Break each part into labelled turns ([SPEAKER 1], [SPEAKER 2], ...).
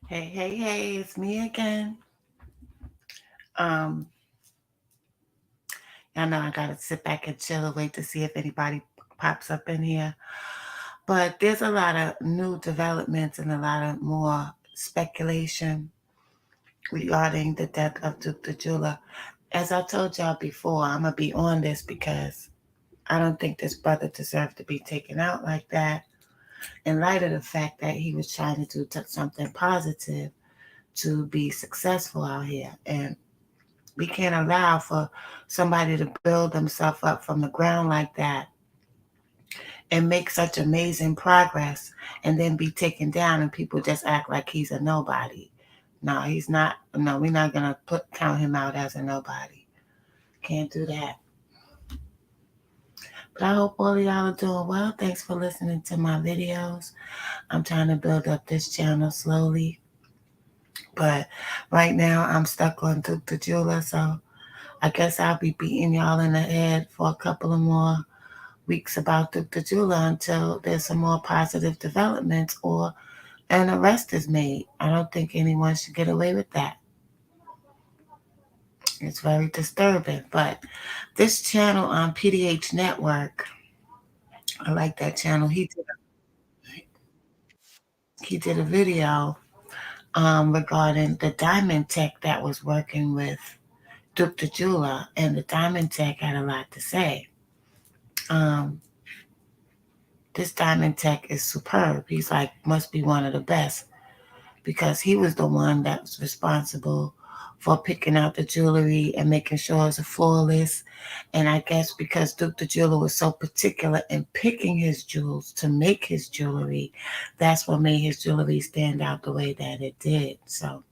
[SPEAKER 1] Hey, it's me again. Um, I know I gotta sit back and chill and wait to see if anybody pops up in here. But there's a lot of new developments and a lot of more speculation regarding the death of Duke the Jeweler. As I told y'all before, I'm gonna be on this because I don't think this brother deserved to be taken out like that. In light of the fact that he was trying to do something positive to be successful out here, and we can't allow for somebody to build themselves up from the ground like that and make such amazing progress and then be taken down and people just act like he's a nobody. No, he's not. No, we're not gonna count him out as a nobody. Can't do that. But I hope all of y'all are doing well. Thanks for listening to my videos. I'm trying to build up this channel slowly, but right now I'm stuck on Duke the Jeweler, so I guess I'll be beating y'all in the head for a couple of more weeks about Duke the Jeweler until there's some more positive developments or an arrest is made. I don't think anyone should get away with that. It's very disturbing. But this channel on PDH Network, I like that channel. He did a video regarding the Diamond Tech that was working with Duke the Jeweler, and the Diamond Tech had a lot to say. Um, this Diamond Tech is superb. He's like must be one of the best because he was the one that was responsible for picking out the jewelry and making sure it's flawless. And I guess because Duke the Jeweler was so particular in picking his jewels to make his jewelry, that's what made his jewelry stand out the way that it did. So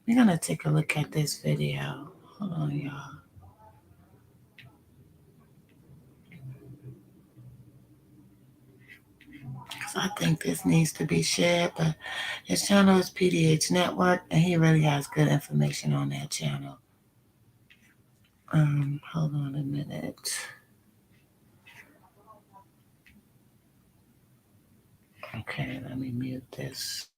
[SPEAKER 1] we're gonna take a look at this video. Hold on, y'all. So I think this needs to be shared, but his channel is PDH Network, and he really has good information on that channel. Hold on a minute. Okay, let me mute this.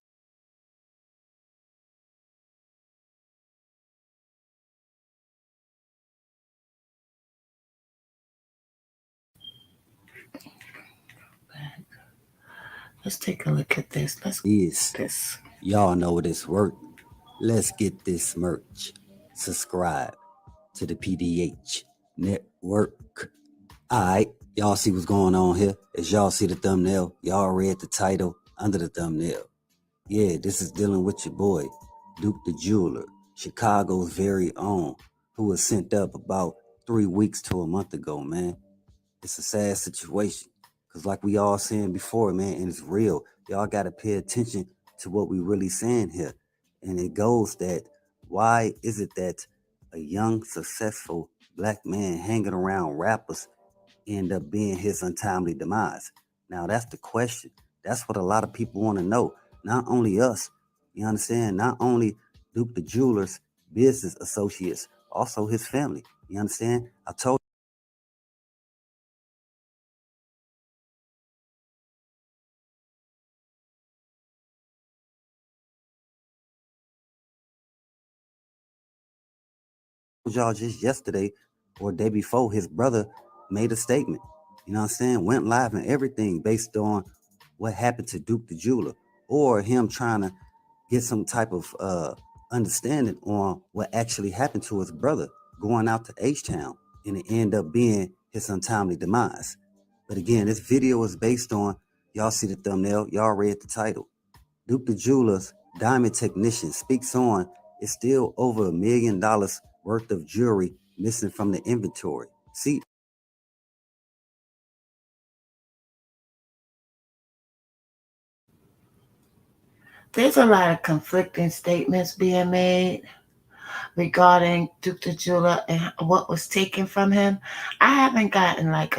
[SPEAKER 1] Let's take a look at this. Let's
[SPEAKER 2] Is
[SPEAKER 1] this.
[SPEAKER 2] y'all know this work? Let's get this merch. Subscribe to the PDH network. Alright, y'all see what's going on here? As y'all see the thumbnail, y'all read the title under the thumbnail. Yeah, this is dealing with your boy, Duke the Jeweler, Chicago's very own, who was sent up about 3 weeks to a month ago, man. It's a sad situation. Cause like we all saying before, man, and it's real. Y'all gotta pay attention to what we really saying here. And it goes that why is it that a young, successful black man hanging around rappers end up being his untimely demise? Now that's the question. That's what a lot of people want to know. Not only us, you understand? Not only Duke the Jeweler's business associates, also his family. You understand? I told y'all just yesterday or day before, his brother made a statement. You know what I'm saying? Went live and everything based on what happened to Duke the Jeweler or him trying to get some type of understanding on what actually happened to his brother going out to H-Town and it ended up being his untimely demise. But again, this video is based on, y'all see the thumbnail, y'all read the title. Duke the Jeweler's diamond technician speaks on it's still over $1 million worth of jewelry missing from the inventory. See,
[SPEAKER 1] There's a lot of conflicting statements being made regarding Duke the Jeweler and what was taken from him. I haven't gotten like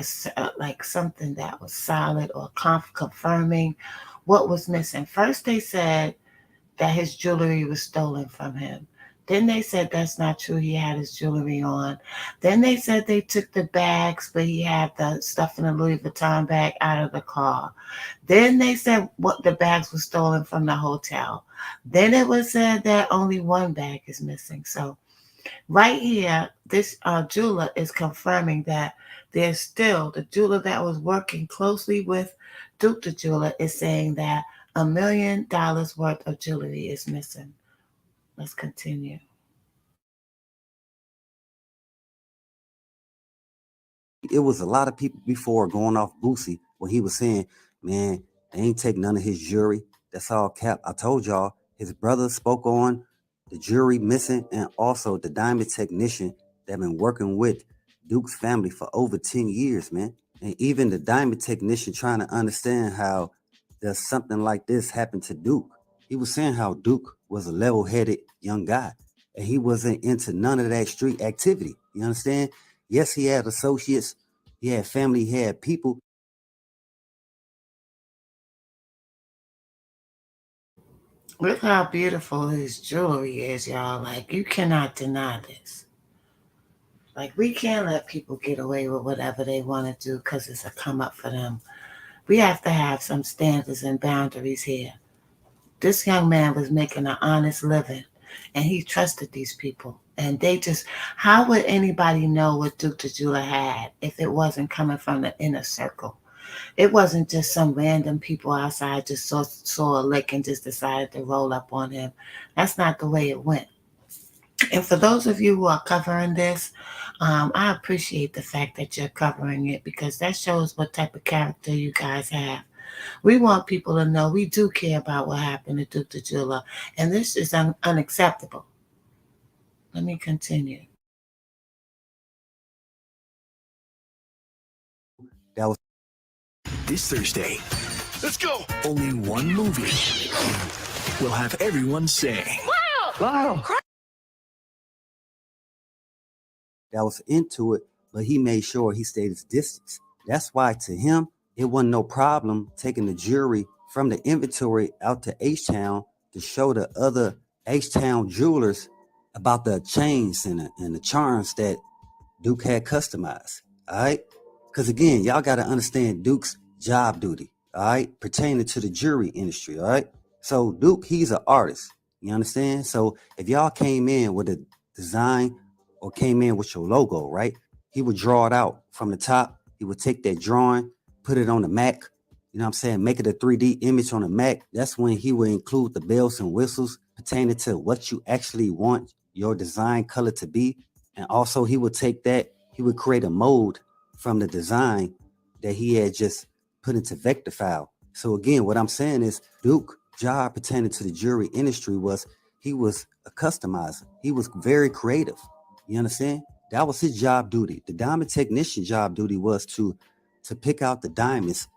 [SPEAKER 1] like something that was solid or confirming what was missing. First, they said that his jewelry was stolen from him. Then they said that's not true. He had his jewelry on. Then they said they took the bags, but he had the stuff in the Louis Vuitton bag out of the car. Then they said what the bags were stolen from the hotel. Then it was said that only one bag is missing. So right here, this jeweler is confirming that there's still the jeweler that was working closely with Duke the jeweler is saying that $1 million worth of jewelry is missing. Let's continue.
[SPEAKER 2] It was a lot of people before going off Boosie when he was saying, man, they ain't take none of his jewelry. That's all cap. I told y'all his brother spoke on the jewelry missing and also the diamond technician that been working with Duke's family for over 10 years, man. And even the diamond technician trying to understand how does something like this happen to Duke. He was saying how Duke was a level-headed young guy and he wasn't into none of that street activity. You understand? Yes, he had associates, he had family, he had people.
[SPEAKER 1] Look how beautiful his jewelry is, y'all. Like, you cannot deny this. Like, we can't let people get away with whatever they want to do because it's a come up for them. We have to have some standards and boundaries here. This young man was making an honest living and he trusted these people. And they just, how would anybody know what Duke the Jeweler had if it wasn't coming from the inner circle? It wasn't just some random people outside just saw a lick and just decided to roll up on him. That's not the way it went. And for those of you who are covering this, I appreciate the fact that you're covering it because that shows what type of character you guys have. We want people to know we do care about what happened to Duke the Jeweler, and this is unacceptable. Let me continue.
[SPEAKER 2] That was
[SPEAKER 3] This Thursday, let's go! Only one movie will have everyone saying, wow!
[SPEAKER 2] that was into it, but he made sure he stayed his distance. That's why to him, it wasn't no problem taking the jewelry from the inventory out to H-Town to show the other H-Town jewelers about the chains and the charms that Duke had customized. All right. Because again, y'all got to understand Duke's job duty. All right. Pertaining to the jewelry industry. All right. So Duke, he's an artist. You understand? So if y'all came in with a design or came in with your logo, right? He would draw it out from the top. He would take that drawing, put it on the Mac. You know what I'm saying? Make it a 3D image on the Mac. That's when he would include the bells and whistles pertaining to what you actually want your design color to be. And also he would take that, he would create a mold from the design that he had just put into vector file. So again, what I'm saying is Duke job pertaining to the jewelry industry was he was a customizer. He was very creative. You understand? That was his job duty. The diamond technician job duty was to pick out the diamonds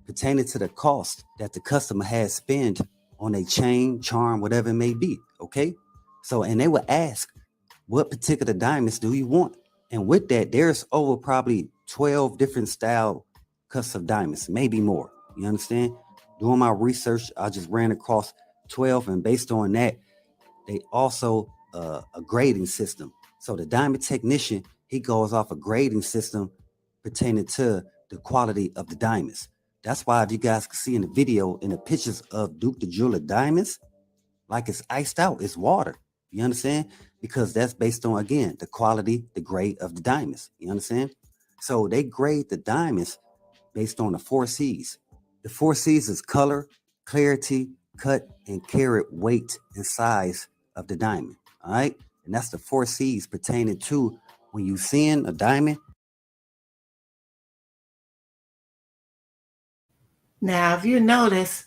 [SPEAKER 2] pertaining to the cost that the customer had spent on a chain, charm, whatever it may be. Okay. So, and they would ask, what particular diamonds do you want? And with that, there's over probably 12 different style cuts of diamonds, maybe more. You understand? Doing my research, I just ran across 12, and based on that, they also a grading system. So the diamond technician, he goes off a grading system pertaining to the quality of the diamonds. That's why if you guys can see in the video, in the pictures of Duke the Jeweler diamonds, like it's iced out, it's water. You understand? Because that's based on, again, the quality, the grade of the diamonds. You understand? So they grade the diamonds based on the 4 C's. The 4 C's is color, clarity, cut, and carat weight and size of the diamond. All right. And that's the 4 C's pertaining to when you seeing a diamond.
[SPEAKER 1] Now, if you notice,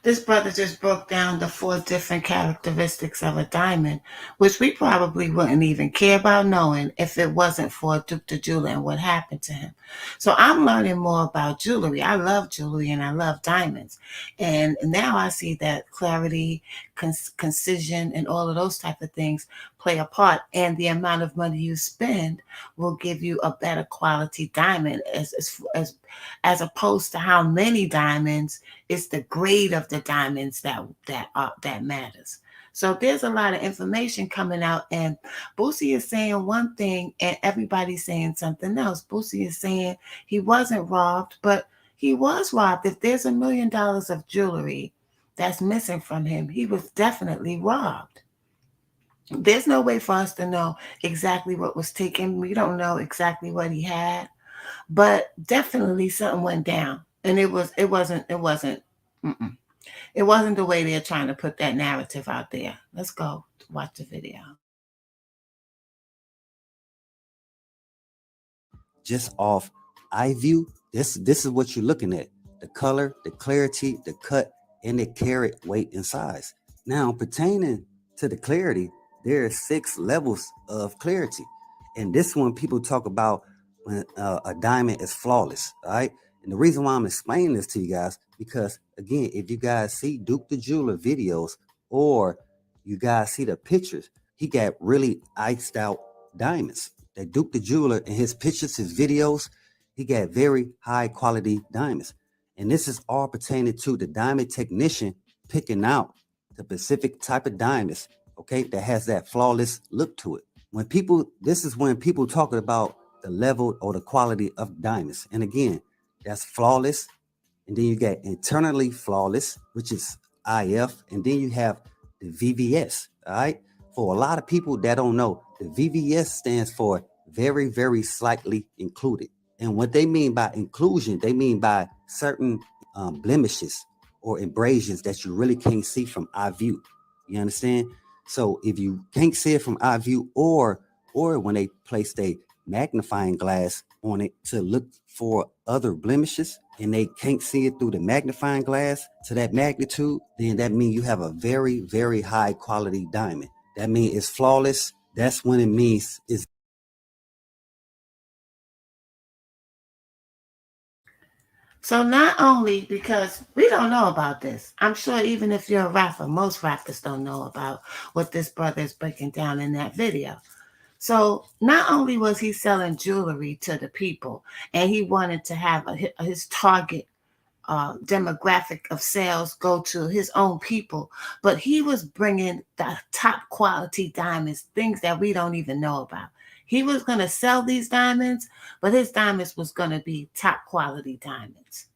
[SPEAKER 1] this brother just broke down the 4 different characteristics of a diamond, which we probably wouldn't even care about knowing if it wasn't for Duke the Jeweler and what happened to him. So I'm learning more about jewelry. I love jewelry and I love diamonds. And now I see that clarity, concision, and all of those type of things play a part. And the amount of money you spend will give you a better quality diamond as opposed to how many diamonds. It's the grade of the diamonds that matters. So there's a lot of information coming out, and Boosie is saying one thing and everybody's saying something else. Boosie is saying he wasn't robbed, but he was robbed. If there's $1 million of jewelry that's missing from him, he was definitely robbed. There's no way for us to know exactly what was taken. We don't know exactly what he had, but definitely something went down. And it wasn't it wasn't the way they're trying to put that narrative out there. Let's go watch the video.
[SPEAKER 2] Just off eye view, this is what you're looking at: the color, the clarity, the cut, and the carat weight and size. Now, pertaining to the clarity, there are 6 levels of clarity, and this one people talk about when a diamond is flawless. All right, and the reason why I'm explaining this to you guys, because again, if you guys see Duke the Jeweler videos or you guys see the pictures, he got really iced out diamonds. That Duke the Jeweler, in his pictures, his videos, he got very high quality diamonds. And this is all pertaining to the diamond technician picking out the specific type of diamonds, okay, that has that flawless look to it. This is when people talking about the level or the quality of diamonds. And again, that's flawless. And then you got internally flawless, which is IF. And then you have the VVS, all right? For a lot of people that don't know, the VVS stands for very, very slightly included. And what they mean by inclusion, they mean by certain blemishes or abrasions that you really can't see from eye view. You understand? So if you can't see it from eye view, or when they place a magnifying glass on it to look for other blemishes and they can't see it through the magnifying glass to that magnitude, then that means you have a very, very high quality diamond. That means it's flawless. That's when it means it's.
[SPEAKER 1] So not only, because we don't know about this, I'm sure even if you're a rapper, most rappers don't know about what this brother is breaking down in that video. So not only was he selling jewelry to the people, and he wanted to have his target demographic of sales go to his own people, but he was bringing the top quality diamonds, things that we don't even know about. He was going to sell these diamonds, but his diamonds was going to be top quality diamonds.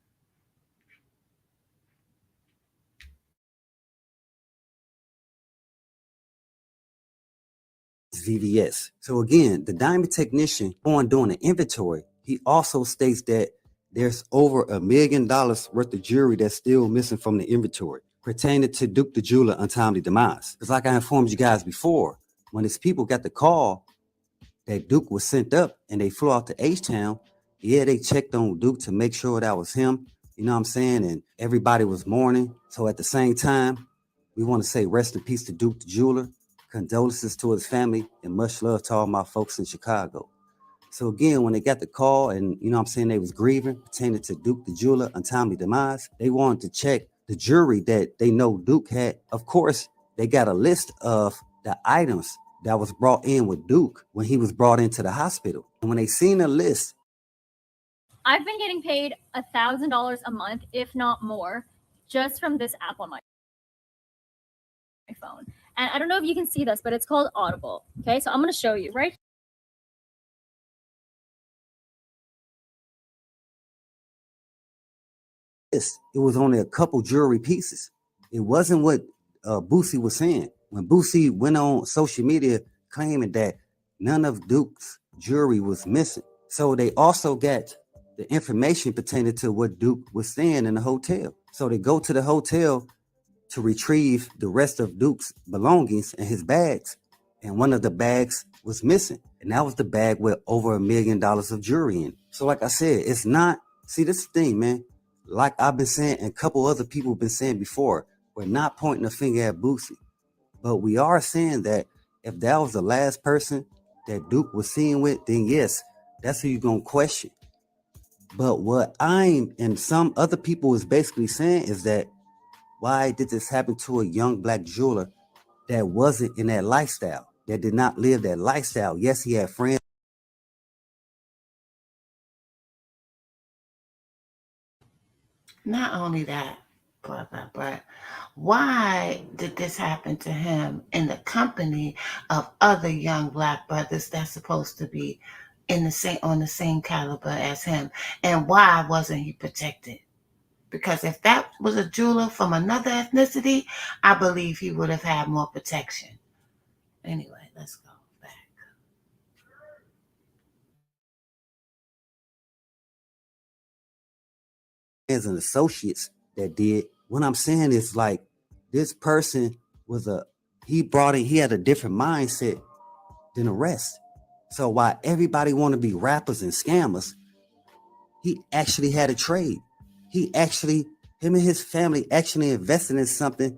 [SPEAKER 2] VVS. So again, the diamond technician on doing the inventory, he also states that there's over $1 million worth of jewelry that's still missing from the inventory pertaining to Duke the Jeweler untimely demise. Because like I informed you guys before, when his people got the call that Duke was sent up and they flew out to H-Town, yeah, they checked on Duke to make sure that was him. You know what I'm saying? And everybody was mourning. So at the same time, we want to say rest in peace to Duke the Jeweler. Condolences to his family and much love to all my folks in Chicago. So again, when they got the call and, you know what I'm saying, they was grieving pertaining to Duke the Jeweler untimely demise, they wanted to check the jewelry that they know Duke had. Of course, they got a list of the items that was brought in with Duke when he was brought into the hospital. And when they seen the list,
[SPEAKER 4] I've been getting paid $1,000 a month, if not more, just from this app on my phone. And I don't know if you can see this, but it's called Audible. Okay, so I'm going to show you right.
[SPEAKER 2] it was only a couple jewelry pieces. It wasn't what Boosie was saying. When Boosie went on social media claiming that none of Duke's jewelry was missing. So they also got the information pertaining to what Duke was saying in the hotel. So they go to the hotel to retrieve the rest of Duke's belongings and his bags. And one of the bags was missing. And that was the bag with over $1 million of jewelry in. So like I said, it's not, see, this thing, man, like I've been saying and a couple other people have been saying before, we're not pointing a finger at Boosie. But we are saying that if that was the last person that Duke was seeing with, then yes, that's who you're going to question. But what I'm and some other people is basically saying is that why did this happen to a young black jeweler that wasn't in that lifestyle, that did not live that lifestyle? Yes, he had friends.
[SPEAKER 1] Not only that, brother, but why did this happen to him in the company of other young black brothers that's supposed to be in the same on the same caliber as him? And why wasn't he protected? Because if that was a jeweler from another ethnicity, I believe he would have had more protection. Anyway, let's go back.
[SPEAKER 2] As an associates that did. What I'm saying is like this person he had a different mindset than the rest. So while everybody want to be rappers and scammers, he actually had a trade. Him and his family actually invested in something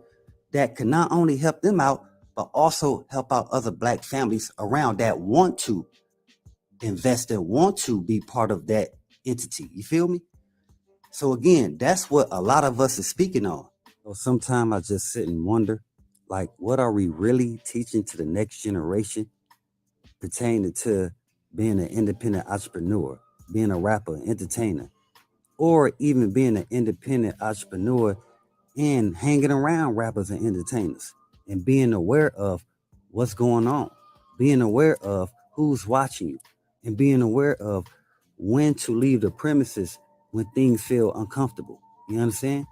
[SPEAKER 2] that could not only help them out, but also help out other black families around that want to invest and want to be part of that entity. You feel me? So again, that's what a lot of us is speaking on. So sometimes I just sit and wonder, like, what are we really teaching to the next generation pertaining to being an independent entrepreneur, being a rapper, entertainer, or even being an independent entrepreneur and hanging around rappers and entertainers and being aware of what's going on, being aware of who's watching you, and being aware of when to leave the premises when things feel uncomfortable. You understand?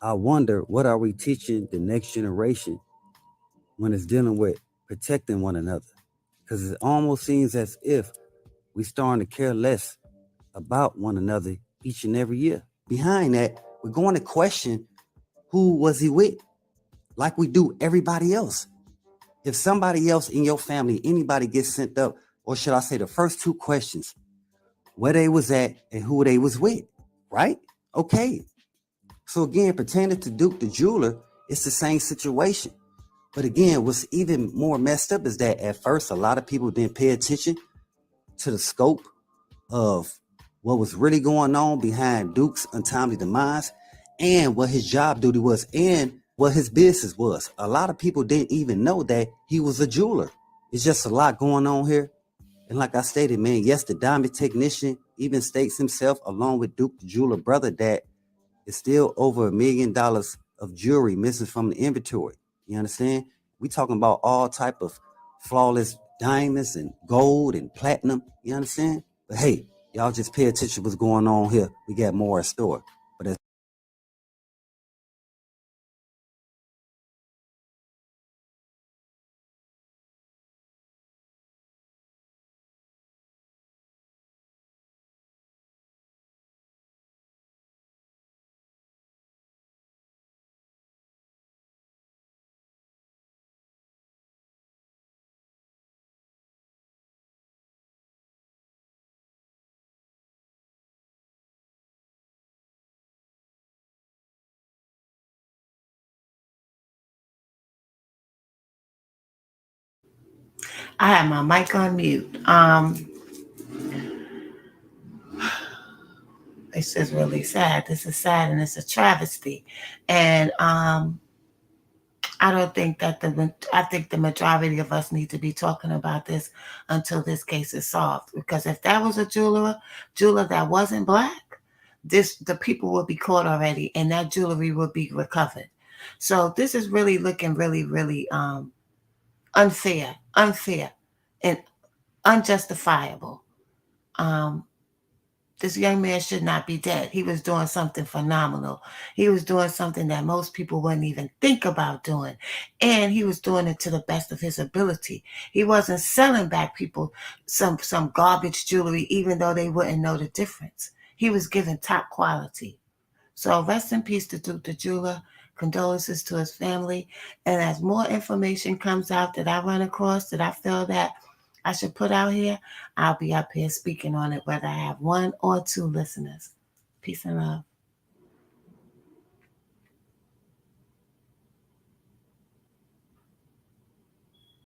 [SPEAKER 2] I wonder, what are we teaching the next generation when it's dealing with protecting one another? Because it almost seems as if we're starting to care less about one another each and every year. Behind that, we're going to question, who was he with? Like we do everybody else. If somebody else in your family, anybody gets sent up, or should I say the first two questions, where they was at and who they was with, right? Okay. So again, pertaining to Duke the Jeweler, it's the same situation. But again, what's even more messed up is that at first, a lot of people didn't pay attention to the scope of what was really going on behind Duke's untimely demise and what his job duty was and what his business was. A lot of people didn't even know that he was a jeweler. It's just a lot going on here. And like I stated, man, yes, the diamond technician even states himself, along with Duke the Jeweler brother, that it's still over $1 million of jewelry missing from the inventory. You understand? We talking about all type of flawless diamonds and gold and platinum. You understand? But hey, y'all just pay attention to what's going on here. We got more in store. But as
[SPEAKER 1] I had my mic on mute. This is really sad. This is sad and it's a travesty. And I don't think that I think the majority of us need to be talking about this until this case is solved. Because if that was a jeweler that wasn't black, the people would be caught already, and that jewelry would be recovered. So this is really looking really, really unfair, and unjustifiable. This young man should not be dead. He was doing something phenomenal. He was doing something that most people wouldn't even think about doing. And he was doing it to the best of his ability. He wasn't selling back people some garbage jewelry, even though they wouldn't know the difference. He was giving top quality. So rest in peace to Duke the Jeweler. Condolences to his family. And as more information comes out that I run across, that I feel that I should put out here, I'll be up here speaking on it, whether I have one or two listeners. Peace and love.